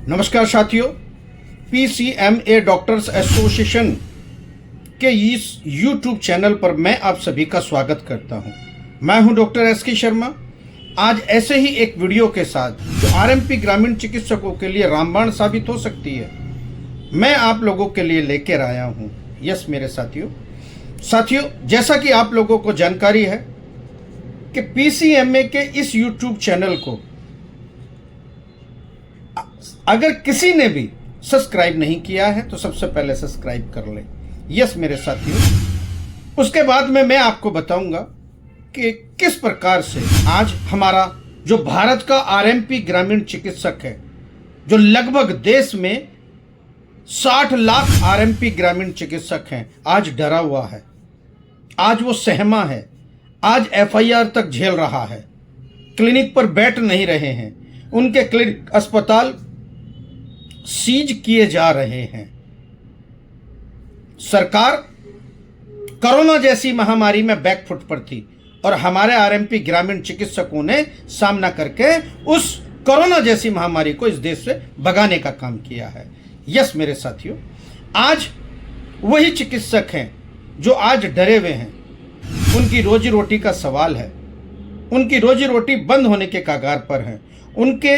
नमस्कार साथियों, पीसीएमए doctors association के इस यूट्यूब चैनल पर मैं आप सभी का स्वागत करता हूं। मैं हूं डॉक्टर एसके शर्मा। आज ऐसे ही एक वीडियो के साथ जो आरएमपी ग्रामीण चिकित्सकों के लिए रामबाण साबित हो सकती है, मैं आप लोगों के लिए लेकर आया हूं। यस मेरे साथियों, जैसा कि आप लोगों को जानकारी है कि पीसीएमए के इस यूट्यूब चैनल को अगर किसी ने भी सब्सक्राइब नहीं किया है तो सबसे पहले सब्सक्राइब कर ले। यस मेरे साथियों, उसके बाद में मैं आपको बताऊंगा कि किस प्रकार से आज हमारा जो भारत का आरएमपी ग्रामीण चिकित्सक है, जो लगभग देश में 60 लाख आरएमपी ग्रामीण चिकित्सक हैं, आज डरा हुआ है, आज वो सहमा है, आज एफआईआर तक झेल रहा है, क्लिनिक पर बैठ नहीं रहे हैं, उनके क्लिनिक अस्पताल सीज किए जा रहे हैं। सरकार कोरोना जैसी महामारी में बैकफुट पर थी और हमारे आरएमपी ग्रामीण चिकित्सकों ने सामना करके उस कोरोना जैसी महामारी को इस देश से भगाने का काम किया है। यस मेरे साथियों, आज वही चिकित्सक हैं जो आज डरे हुए हैं। उनकी रोजी रोटी का सवाल है, उनकी रोजी रोटी बंद होने के कगार पर है। उनके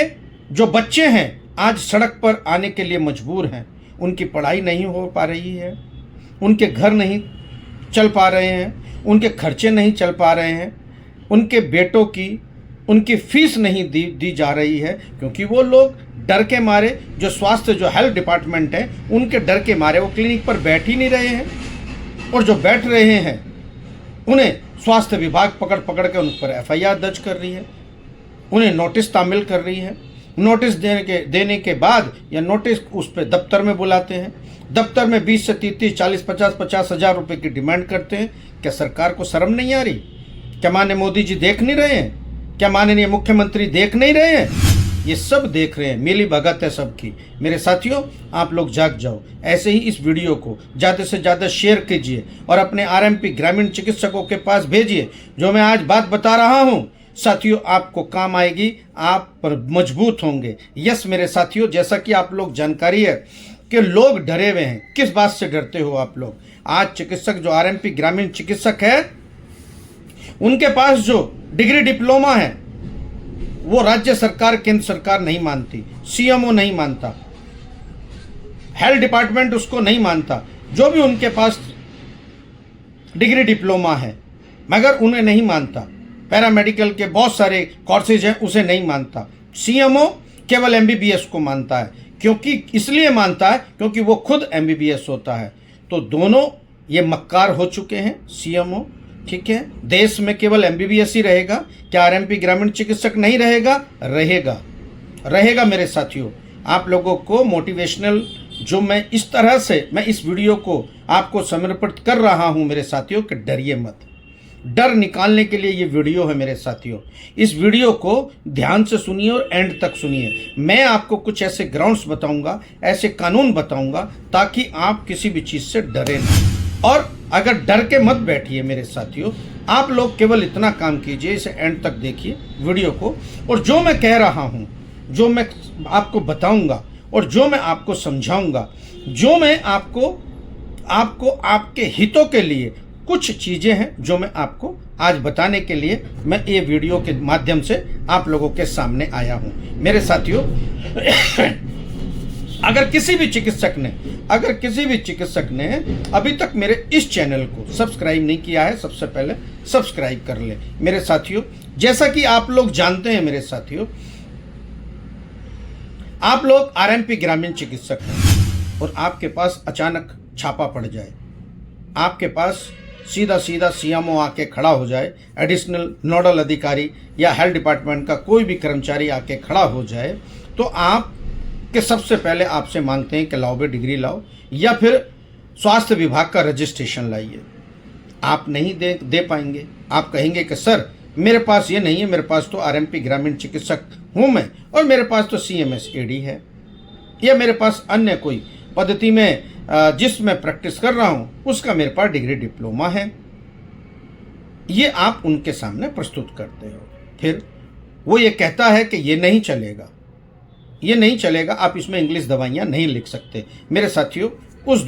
जो बच्चे हैं आज सड़क पर आने के लिए मजबूर हैं। उनकी पढ़ाई नहीं हो पा रही है, उनके घर नहीं चल पा रहे हैं, उनके खर्चे नहीं चल पा रहे हैं, उनके बेटों की उनकी फीस नहीं दी जा रही है, क्योंकि वो लोग डर के मारे, जो स्वास्थ्य जो हेल्थ डिपार्टमेंट है उनके डर के मारे वो क्लिनिक पर बैठ ही नहीं रहे हैं। और जो बैठ रहे हैं उन्हें स्वास्थ्य विभाग पकड़ पकड़ के उन पर एफआईआर दर्ज कर रही है, उन्हें नोटिस तामील कर रही है। नोटिस देने के बाद या नोटिस उस पर दफ्तर में बुलाते हैं, दफ्तर में 20 से 30, 40, 50 हज़ार रुपये की डिमांड करते हैं। क्या सरकार को शर्म नहीं आ रही? क्या माननीय मोदी जी देख नहीं रहे हैं? क्या माननीय मुख्यमंत्री देख नहीं रहे हैं? ये सब देख रहे हैं, मिली भगत है सबकी। मेरे साथियों, आप लोग जाग जाओ, ऐसे ही इस वीडियो को ज़्यादा से ज़्यादा शेयर कीजिए और अपने आरएमपी ग्रामीण चिकित्सकों के पास भेजिए। जो मैं आज बात बता रहा हूँ साथियों, आपको काम आएगी, आप पर मजबूत होंगे। यस मेरे साथियों, जैसा कि आप लोग जानकारी है कि लोग डरे हुए हैं। किस बात से डरते हो आप लोग? आज चिकित्सक जो आरएमपी ग्रामीण चिकित्सक है, उनके पास जो डिग्री डिप्लोमा है वो राज्य सरकार, केंद्र सरकार नहीं मानती, सीएमओ नहीं मानता, हेल्थ डिपार्टमेंट उसको नहीं मानता। जो भी उनके पास डिग्री डिप्लोमा है मगर उन्हें नहीं मानता। पैरामेडिकल के बहुत सारे कोर्सेज हैं, उसे नहीं मानता। सीएमओ केवल एमबीबीएस को मानता है, क्योंकि इसलिए मानता है क्योंकि वो खुद एमबीबीएस होता है। तो दोनों ये मक्कार हो चुके हैं सीएमओ। ठीक है, देश में केवल एमबीबीएस ही रहेगा, क्या आरएमपी ग्रामीण चिकित्सक नहीं रहेगा? रहेगा मेरे साथियों। आप लोगों को मोटिवेशनल जो मैं इस तरह से मैं इस वीडियो को आपको समर्पित कर रहा हूं मेरे साथियों, कि डरिए मत। डर निकालने के लिए ये वीडियो है मेरे साथियों। इस वीडियो को ध्यान से सुनिए और एंड तक सुनिए। मैं आपको कुछ ऐसे ग्राउंड्स बताऊंगा, ऐसे कानून बताऊंगा ताकि आप किसी भी चीज़ से डरे ना। और अगर डर के मत बैठिए मेरे साथियों, आप लोग केवल इतना काम कीजिए, इसे एंड तक देखिए वीडियो को, और जो मैं कह रहा हूँ, जो मैं आपको बताऊँगा और जो मैं आपको समझाऊँगा, जो मैं आपको आपके हितों के लिए कुछ चीज़ें हैं जो मैं आपको आज बताने के लिए मैं ये वीडियो के माध्यम से आप लोगों के सामने आया हूँ मेरे साथियों। अगर किसी भी चिकित्सक ने अभी तक मेरे इस चैनल को सब्सक्राइब नहीं किया है, सबसे पहले सब्सक्राइब कर ले मेरे साथियों। जैसा कि आप लोग जानते हैं मेरे साथियों, आप लोग आरएमपी ग्रामीण चिकित्सक हैं और आपके पास अचानक छापा पड़ जाए, आपके पास सीधा सीएमओ आके खड़ा हो जाए, एडिशनल नोडल अधिकारी या हेल्थ डिपार्टमेंट का कोई भी कर्मचारी आके खड़ा हो जाए, तो आप के सबसे पहले आपसे मांगते हैं कि लाओ बे डिग्री लाओ या फिर स्वास्थ्य विभाग का रजिस्ट्रेशन लाइए। आप नहीं दे पाएंगे। आप कहेंगे कि सर मेरे पास ये नहीं है, मेरे पास तो आरएमपी ग्रामीण चिकित्सक हूँ मैं, और मेरे पास तो सीएमएसएडी है, या मेरे पास अन्य कोई पद्धति में जिसमें प्रैक्टिस कर रहा हूँ उसका मेरे पास डिग्री डिप्लोमा है। ये आप उनके सामने प्रस्तुत करते हो। फिर वो ये कहता है कि ये नहीं चलेगा, ये नहीं चलेगा, आप इसमें इंग्लिश दवाइयाँ नहीं लिख सकते मेरे साथियों। उस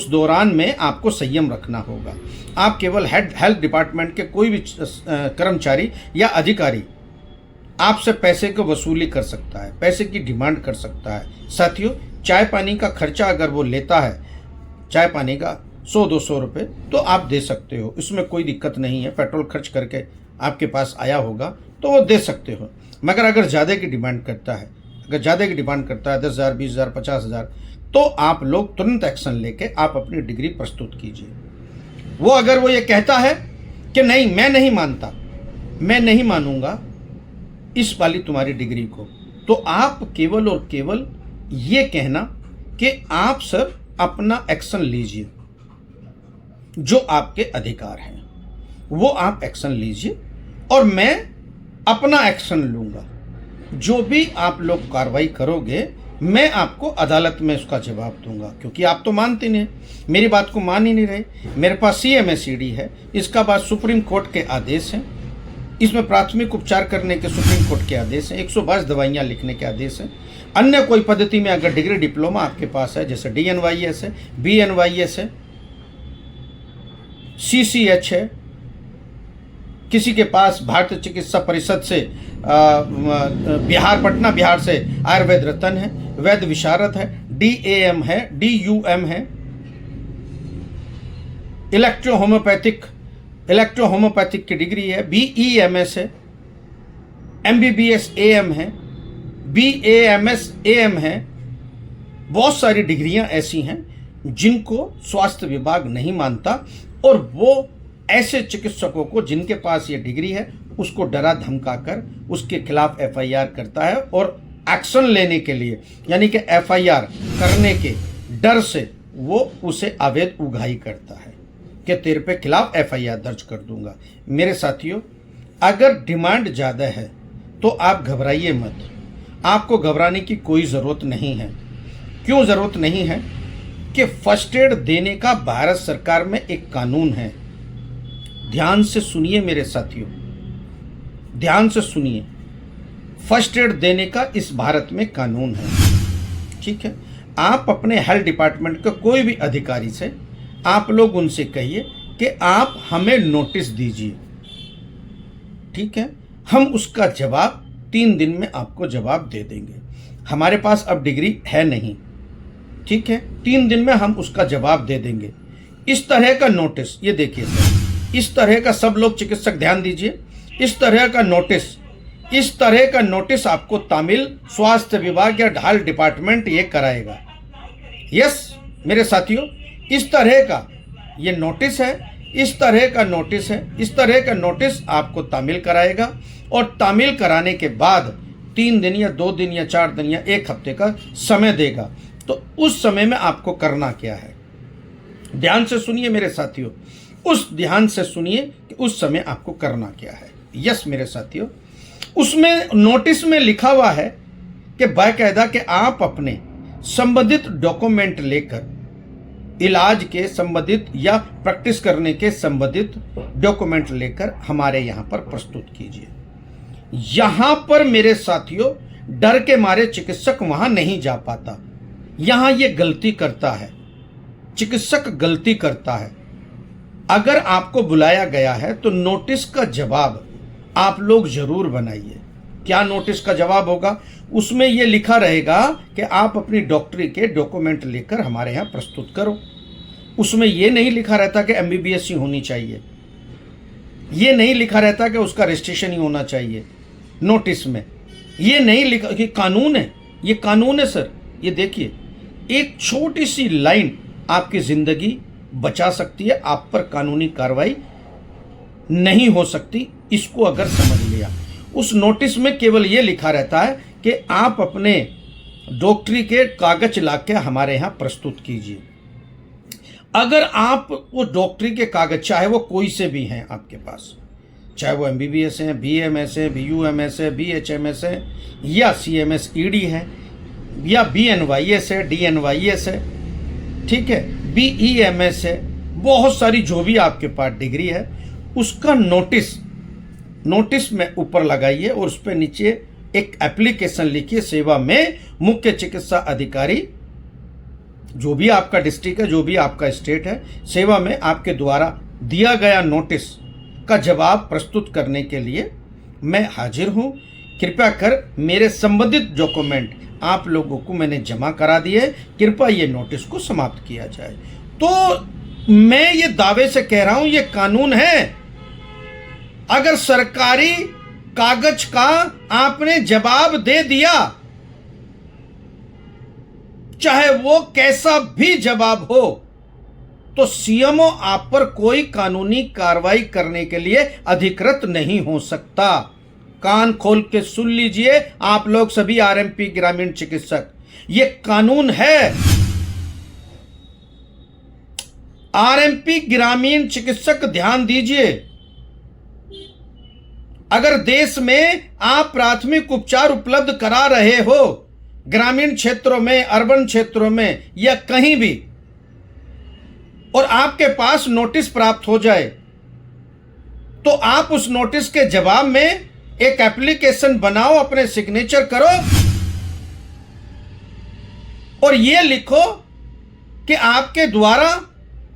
दौरान में आपको संयम रखना होगा। आप केवल हेल्थ डिपार्टमेंट के कोई भी कर्मचारी या अधिकारी आपसे पैसे को वसूली कर सकता है, पैसे की डिमांड कर सकता है। साथियों, चाय पानी का खर्चा अगर वो लेता है, चाय पानी का 100-200 रुपये, तो आप दे सकते हो, इसमें कोई दिक्कत नहीं है। पेट्रोल खर्च करके आपके पास आया होगा तो वो दे सकते हो। मगर अगर ज़्यादा की डिमांड करता है, 10,000, 20,000, 50,000, तो आप लोग तुरंत एक्शन लेके आप अपनी डिग्री प्रस्तुत कीजिए। अगर वो ये कहता है कि नहीं, मैं नहीं मानता, मैं नहीं मानूंगा इस वाली तुम्हारी डिग्री को, तो आप केवल और केवल ये कहना कि आप सर अपना एक्शन लीजिए, जो आपके अधिकार हैं वो आप एक्शन लीजिए और मैं अपना एक्शन लूँगा। जो भी आप लोग कार्रवाई करोगे मैं आपको अदालत में उसका जवाब दूंगा, क्योंकि आप तो मानते नहीं, मेरी बात को मान ही नहीं रहे। मेरे पास CMSED है, इसका बाद सुप्रीम कोर्ट के आदेश हैं, इसमें प्राथमिक उपचार करने के सुप्रीम कोर्ट के आदेश हैं, 122 दवाइयाँ लिखने के आदेश हैं। अन्य कोई पद्धति में अगर डिग्री डिप्लोमा आपके पास है, जैसे DNYS है, BNYS है, CCH है, किसी के पास भारतीय चिकित्सा परिषद से पटना बिहार से आयुर्वेद रत्न है, वैद्य विशारद है, DAM है, DUM है, इलेक्ट्रो होम्योपैथिक की डिग्री है, BEMS है, MBBS AM है, BAMS AM है। बहुत सारी डिग्रियां ऐसी हैं जिनको स्वास्थ्य विभाग नहीं मानता, और वो ऐसे चिकित्सकों को जिनके पास ये डिग्री है उसको डरा धमका कर उसके खिलाफ FIR करता है, और एक्शन लेने के लिए यानी कि FIR करने के डर से वो उसे अवैध उगाही करता है कि तेरे पे खिलाफ FIR दर्ज कर दूंगा। मेरे साथियों, अगर डिमांड ज़्यादा है तो आप घबराइए मत, आपको घबराने की कोई ज़रूरत नहीं है। क्यों ज़रूरत नहीं है? कि फर्स्ट एड देने का भारत सरकार में एक कानून है। ध्यान से सुनिए मेरे साथियों, ध्यान से सुनिए। फर्स्ट एड देने का इस भारत में कानून है, ठीक है। आप अपने हेल्थ डिपार्टमेंट के कोई भी अधिकारी से आप लोग उनसे कहिए कि आप हमें नोटिस दीजिए, ठीक है। हम उसका जवाब 3 दिन में आपको जवाब दे देंगे। हमारे पास अब डिग्री है नहीं, ठीक है, 3 दिन में हम उसका जवाब दे देंगे। इस तरह का नोटिस, ये देखिए सर, इस तरह का, सब लोग चिकित्सक ध्यान दीजिए, इस तरह का नोटिस आपको तमिल स्वास्थ्य विभाग या ढाल डिपार्टमेंट ये कराएगा। यस मेरे साथियों, इस तरह का ये नोटिस है, इस तरह का नोटिस आपको तामील कराएगा, और तामील कराने के बाद 3 दिन या 2 दिन या 4 दिन या 1 हफ्ते का समय देगा। तो उस समय में आपको करना क्या है, ध्यान से सुनिए मेरे साथियों, ध्यान से सुनिए कि उस समय आपको करना क्या है। यस मेरे साथियों, उसमें नोटिस में लिखा हुआ है कि बाकायदा कि आप अपने संबंधित डॉक्यूमेंट लेकर, इलाज के संबंधित या प्रैक्टिस करने के संबंधित डॉक्यूमेंट लेकर हमारे यहाँ पर प्रस्तुत कीजिए। यहाँ पर मेरे साथियों, डर के मारे चिकित्सक वहाँ नहीं जा पाता। यहाँ ये गलती करता है, चिकित्सक गलती करता है। अगर आपको बुलाया गया है तो नोटिस का जवाब आप लोग जरूर बनाइए। क्या नोटिस का जवाब होगा? उसमें यह लिखा रहेगा कि आप अपनी डॉक्टरी के डॉक्यूमेंट लेकर हमारे यहाँ प्रस्तुत करो। उसमें यह नहीं लिखा रहता कि MBBS ही होनी चाहिए, ये नहीं लिखा रहता कि उसका रजिस्ट्रेशन ही होना चाहिए। नोटिस में ये नहीं लिखा कि कानून है, ये कानून है सर। ये देखिए, एक छोटी सी लाइन आपकी जिंदगी बचा सकती है, आप पर कानूनी कार्रवाई नहीं हो सकती। इसको अगर समझ लिया, उस नोटिस में केवल ये लिखा रहता है कि आप अपने डॉक्टरी के कागज लाके हमारे यहाँ प्रस्तुत कीजिए। अगर आप वो डॉक्टरी के कागज, चाहे वो कोई से भी हैं आपके पास, चाहे वो MBBS हैं, BMS है, BUMS है, BHMS है, या CMSED है, या BNYS है, DNYS है, ठीक है, BEMS है, बहुत सारी जो भी आपके पास डिग्री है, उसका नोटिस में ऊपर लगाइए और उस पर नीचे एक एप्लीकेशन लिखिए, सेवा में मुख्य चिकित्सा अधिकारी, जो भी आपका डिस्ट्रिक्ट है, जो भी आपका स्टेट है, सेवा में आपके द्वारा दिया गया नोटिस का जवाब प्रस्तुत करने के लिए मैं हाजिर हूं। कृपया कर मेरे संबंधित डॉक्यूमेंट आप लोगों को मैंने जमा करा दिए, कृपया ये नोटिस को समाप्त किया जाए। तो मैं ये दावे से कह रहा हूं, ये कानून है। अगर सरकारी कागज का आपने जवाब दे दिया, चाहे वो कैसा भी जवाब हो, तो सीएमओ आप पर कोई कानूनी कार्रवाई करने के लिए अधिकृत नहीं हो सकता। कान खोल के सुन लीजिए आप लोग सभी आरएमपी ग्रामीण चिकित्सक, ये कानून है। आरएमपी ग्रामीण चिकित्सक ध्यान दीजिए, अगर देश में आप प्राथमिक उपचार उपलब्ध करा रहे हो, ग्रामीण क्षेत्रों में, अर्बन क्षेत्रों में या कहीं भी, और आपके पास नोटिस प्राप्त हो जाए, तो आप उस नोटिस के जवाब में एक एप्लीकेशन बनाओ, अपने सिग्नेचर करो और ये लिखो कि आपके द्वारा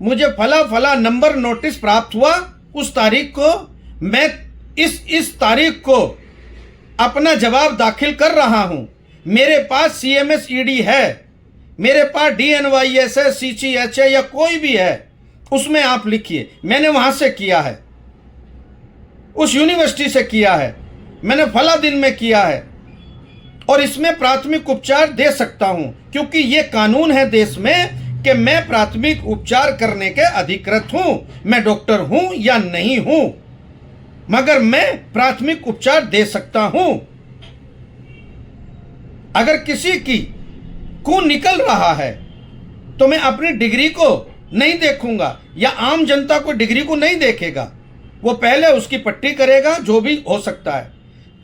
मुझे फला फला नंबर नोटिस प्राप्त हुआ, उस तारीख को मैं इस तारीख को अपना जवाब दाखिल कर रहा हूं। मेरे पास सीएमएस ईडी है, मेरे पास डीएनवाईएस है, सीसीएच है या कोई भी है, उसमें आप लिखिए मैंने वहां से किया है, उस यूनिवर्सिटी से किया है, मैंने फला दिन में किया है और इसमें प्राथमिक उपचार दे सकता हूं, क्योंकि ये कानून है देश में कि मैं प्राथमिक उपचार करने के अधिकृत हूं। मैं डॉक्टर हूं या नहीं हूं, मगर मैं प्राथमिक उपचार दे सकता हूं। अगर किसी की खून निकल रहा है तो मैं अपनी डिग्री को नहीं देखूंगा, या आम जनता को डिग्री को नहीं देखेगा, वो पहले उसकी पट्टी करेगा, जो भी हो सकता है।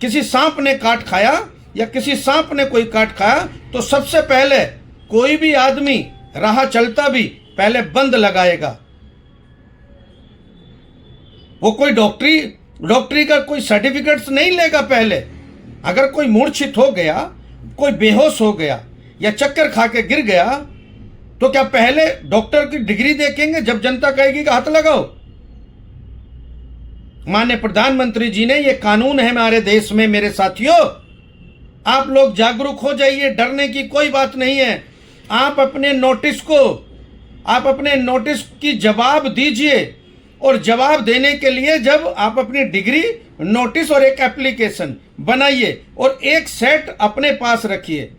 किसी सांप ने काट खाया या किसी सांप ने कोई काट खाया, तो सबसे पहले कोई भी आदमी राह चलता भी पहले बंद लगाएगा। वो कोई डॉक्टरी का कोई सर्टिफिकेट्स नहीं लेगा पहले। अगर कोई मूर्छित हो गया, कोई बेहोश हो गया या चक्कर खा के गिर गया, तो क्या पहले डॉक्टर की डिग्री देखेंगे जब जनता कहेगी कि हाथ लगाओ? माननीय प्रधानमंत्री जी ने, ये कानून है हमारे देश में मेरे साथियों, आप लोग जागरूक हो जाइए, डरने की कोई बात नहीं है। आप अपने नोटिस की जवाब दीजिए, और जवाब देने के लिए जब आप अपनी डिग्री, नोटिस और एक एप्लीकेशन बनाइए और एक सेट अपने पास रखिए,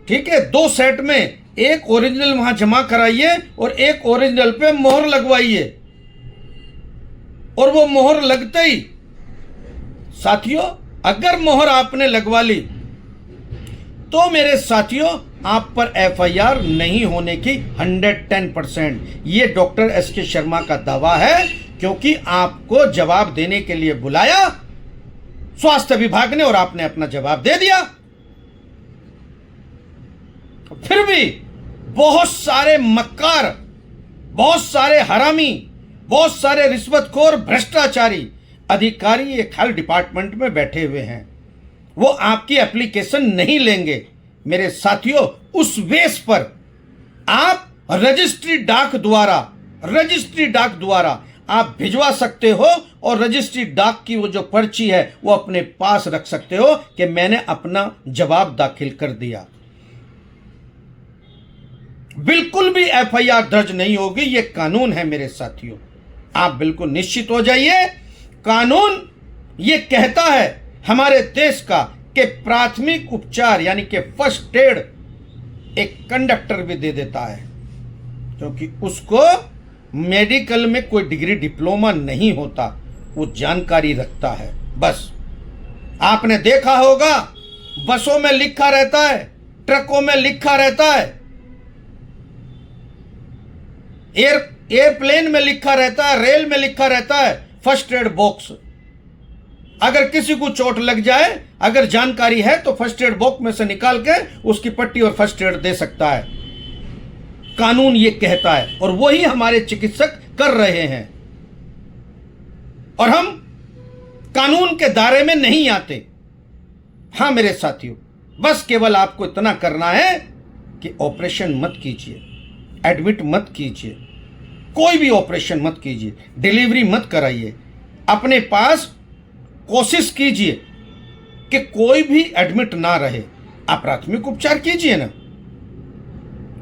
ठीक है? 2 सेट में एक ओरिजिनल वहां जमा कराइए और एक ओरिजिनल पे मोहर लगवाइए, और वो मोहर लगते ही साथियों, अगर मोहर आपने लगवा ली तो मेरे साथियों आप पर एफआईआर नहीं होने की 110%, ये डॉक्टर एसके शर्मा का दावा है, क्योंकि आपको जवाब देने के लिए बुलाया स्वास्थ्य विभाग ने और आपने अपना जवाब दे दिया। फिर भी बहुत सारे मक्कार, बहुत सारे हरामी, बहुत सारे रिश्वतखोर भ्रष्टाचारी अधिकारी एक हेल्थ डिपार्टमेंट में बैठे हुए हैं, वो आपकी एप्लीकेशन नहीं लेंगे। मेरे साथियों, उस बेस पर आप रजिस्ट्री डाक द्वारा आप भिजवा सकते हो, और रजिस्ट्री डाक की वो जो पर्ची है वो अपने पास रख सकते हो कि मैंने अपना जवाब दाखिल कर दिया। बिल्कुल भी एफआईआर दर्ज नहीं होगी, ये कानून है मेरे साथियों, आप बिल्कुल निश्चित हो जाइए। कानून ये कहता है हमारे देश का कि प्राथमिक उपचार यानी कि फर्स्ट एड एक कंडक्टर भी दे देता है, क्योंकि उसको मेडिकल में कोई डिग्री डिप्लोमा नहीं होता, वो जानकारी रखता है। बस आपने देखा होगा, बसों में लिखा रहता है, ट्रकों में लिखा रहता है, एयरप्लेन में लिखा रहता है, रेल में लिखा रहता है फर्स्ट एड बॉक्स। अगर किसी को चोट लग जाए, अगर जानकारी है तो फर्स्ट एड बॉक्स में से निकाल के उसकी पट्टी और फर्स्ट एड दे सकता है। कानून ये कहता है, और वही हमारे चिकित्सक कर रहे हैं, और हम कानून के दायरे में नहीं आते। हाँ मेरे साथियों, बस केवल आपको इतना करना है कि ऑपरेशन मत कीजिए, एडमिट मत कीजिए, कोई भी ऑपरेशन मत कीजिए, डिलीवरी मत कराइए। अपने पास कोशिश कीजिए कि कोई भी एडमिट ना रहे। आप प्राथमिक उपचार कीजिए ना,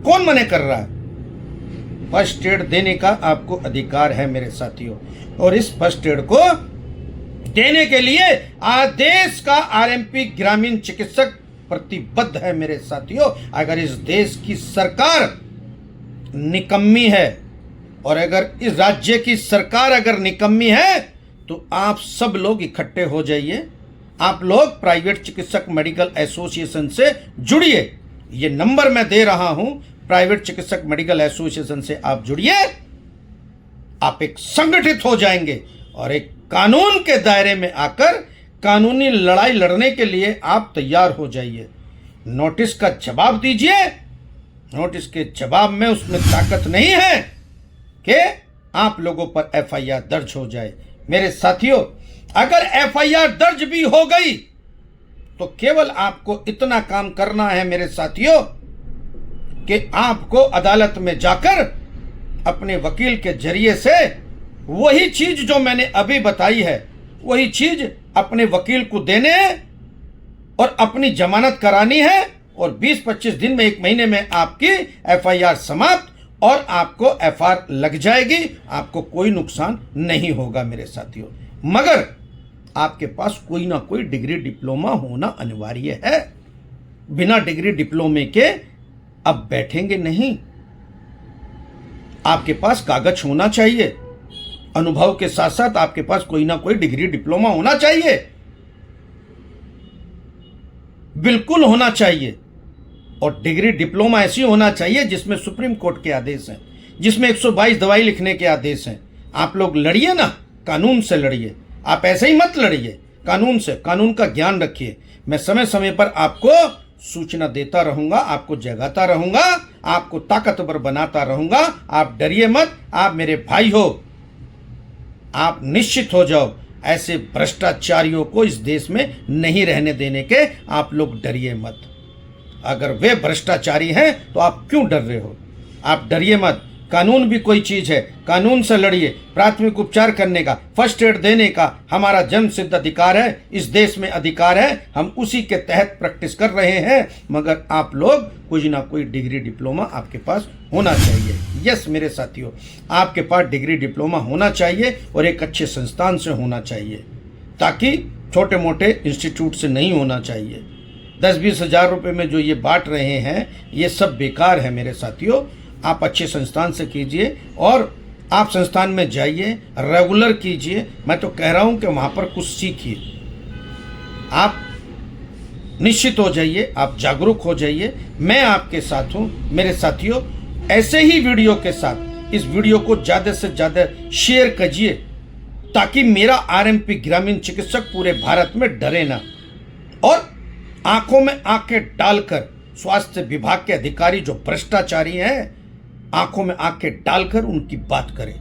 कौन मना कर रहा है? फर्स्ट एड देने का आपको अधिकार है मेरे साथियों, और इस फर्स्ट एड को देने के लिए देश का आरएमपी ग्रामीण चिकित्सक प्रतिबद्ध है मेरे साथियों। अगर इस देश की सरकार निकम्मी है और अगर इस राज्य की सरकार अगर निकम्मी है तो आप सब लोग इकट्ठे हो जाइए। आप लोग प्राइवेट चिकित्सक मेडिकल एसोसिएशन से जुड़िए। ये नंबर मैं दे रहा हूं, प्राइवेट चिकित्सक मेडिकल एसोसिएशन से आप जुड़िए। आप एक संगठित हो जाएंगे और एक कानून के दायरे में आकर कानूनी लड़ाई लड़ने के लिए आप तैयार हो जाइए। नोटिस का जवाब दीजिए। नोटिस के जवाब में उसमें ताकत नहीं है कि आप लोगों पर एफआईआर दर्ज हो जाए। मेरे साथियों, अगर एफआईआर दर्ज भी हो गई तो केवल आपको इतना काम करना है मेरे साथियों कि आपको अदालत में जाकर अपने वकील के जरिए से वही चीज जो मैंने अभी बताई है, वही चीज अपने वकील को देने हैं और अपनी जमानत करानी है, और 20-25 दिन में, 1 महीने में आपकी एफआईआर समाप्त और आपको एफआईआर लग जाएगी। आपको कोई नुकसान नहीं होगा मेरे साथियों, मगर आपके पास कोई ना कोई डिग्री डिप्लोमा होना अनिवार्य है। बिना डिग्री डिप्लोमे के अब बैठेंगे नहीं। आपके पास कागज होना चाहिए, अनुभव के साथ साथ आपके पास कोई ना कोई डिग्री डिप्लोमा होना चाहिए, बिल्कुल होना चाहिए। और डिग्री डिप्लोमा ऐसी होना चाहिए जिसमें सुप्रीम कोर्ट के आदेश हैं, जिसमें 122 दवाई लिखने के आदेश हैं। आप लोग लड़िए ना, कानून से लड़िए। आप ऐसे ही मत लड़िए, कानून से, कानून का ज्ञान रखिए। मैं समय समय पर आपको सूचना देता रहूंगा, आपको जगाता रहूंगा, आपको ताकतवर बनाता रहूंगा। आप डरिए मत, आप मेरे भाई हो। आप निश्चित हो जाओ, ऐसे भ्रष्टाचारियों को इस देश में नहीं रहने देने के। आप लोग डरिए मत। अगर वे भ्रष्टाचारी हैं तो आप क्यों डर रहे हो? आप डरिए मत। कानून भी कोई चीज है, कानून से लड़िए। प्राथमिक उपचार करने का, फर्स्ट एड देने का हमारा जन्म सिद्ध अधिकार है, इस देश में अधिकार है। हम उसी के तहत प्रैक्टिस कर रहे हैं, मगर आप लोग कोई ना कोई डिग्री डिप्लोमा आपके पास होना चाहिए। यस मेरे साथियों, आपके पास डिग्री डिप्लोमा होना चाहिए और एक अच्छे संस्थान से होना चाहिए, ताकि छोटे मोटे इंस्टीट्यूट से नहीं होना चाहिए। 10-20 हज़ार रुपये में जो ये बांट रहे हैं, ये सब बेकार है मेरे साथियों। आप अच्छे संस्थान से कीजिए और आप संस्थान में जाइए, रेगुलर कीजिए। मैं तो कह रहा हूं कि वहां पर कुछ सीखिए। आप निश्चित हो जाइए, आप जागरूक हो जाइए। मैं आपके साथ हूं मेरे साथियों। ऐसे ही वीडियो के साथ इस वीडियो को ज़्यादा से ज़्यादा शेयर कीजिए, ताकि मेरा आरएमपी ग्रामीण चिकित्सक पूरे भारत में डरे ना, और आंखों में आंखें डालकर स्वास्थ्य विभाग के अधिकारी जो भ्रष्टाचारी हैं, आंखों में आंखें डालकर उनकी बात करें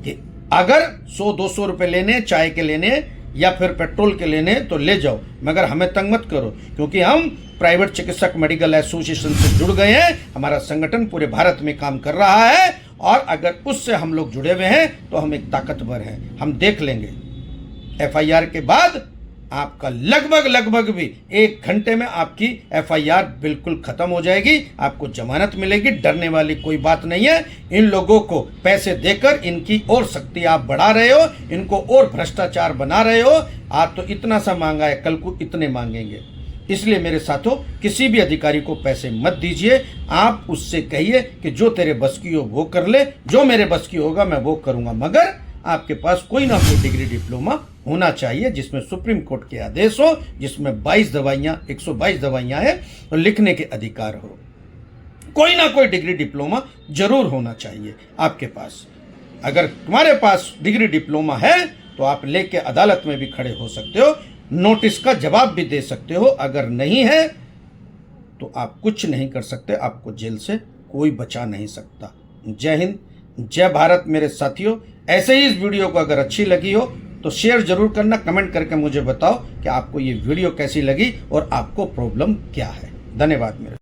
कि अगर 100-200 रुपए लेने, चाय के लेने या फिर पेट्रोल के लेने तो ले जाओ, मगर हमें तंग मत करो। क्योंकि हम प्राइवेट चिकित्सक मेडिकल एसोसिएशन से जुड़ गए हैं, हमारा संगठन पूरे भारत में काम कर रहा है, और अगर उससे हम लोग जुड़े हुए हैं तो हम एक ताकतवर हैं। हम देख लेंगे एफआईआर के बाद आपका लगभग भी 1 घंटे में आपकी एफआईआर बिल्कुल खत्म हो जाएगी, आपको जमानत मिलेगी। डरने वाली कोई बात नहीं है। इन लोगों को पैसे देकर इनकी और शक्ति आप बढ़ा रहे हो, इनको और भ्रष्टाचार बना रहे हो। आज तो इतना सा मांगा है, कल को इतने मांगेंगे। इसलिए मेरे साथों, किसी भी अधिकारी को पैसे मत दीजिए। आप उससे कहिए कि जो तेरे बस की हो वो कर ले, जो मेरे बस की होगा मैं वो करूँगा, मगर आपके पास कोई ना कोई डिग्री डिप्लोमा होना चाहिए, जिसमें सुप्रीम कोर्ट के आदेश हो, जिसमें 122 दवाइयां हैं और लिखने के अधिकार हो। कोई ना कोई डिग्री डिप्लोमा जरूर होना चाहिए आपके पास। अगर तुम्हारे पास डिग्री डिप्लोमा है तो आप लेके अदालत में भी खड़े हो सकते हो, नोटिस का जवाब भी दे सकते हो। अगर नहीं है तो आप कुछ नहीं कर सकते, आपको जेल से कोई बचा नहीं सकता। जय हिंद, जय भारत मेरे साथियों। ऐसे ही इस वीडियो को अगर अच्छी लगी हो तो शेयर जरूर करना, कमेंट करके मुझे बताओ कि आपको ये वीडियो कैसी लगी और आपको प्रॉब्लम क्या है। धन्यवाद मेरे।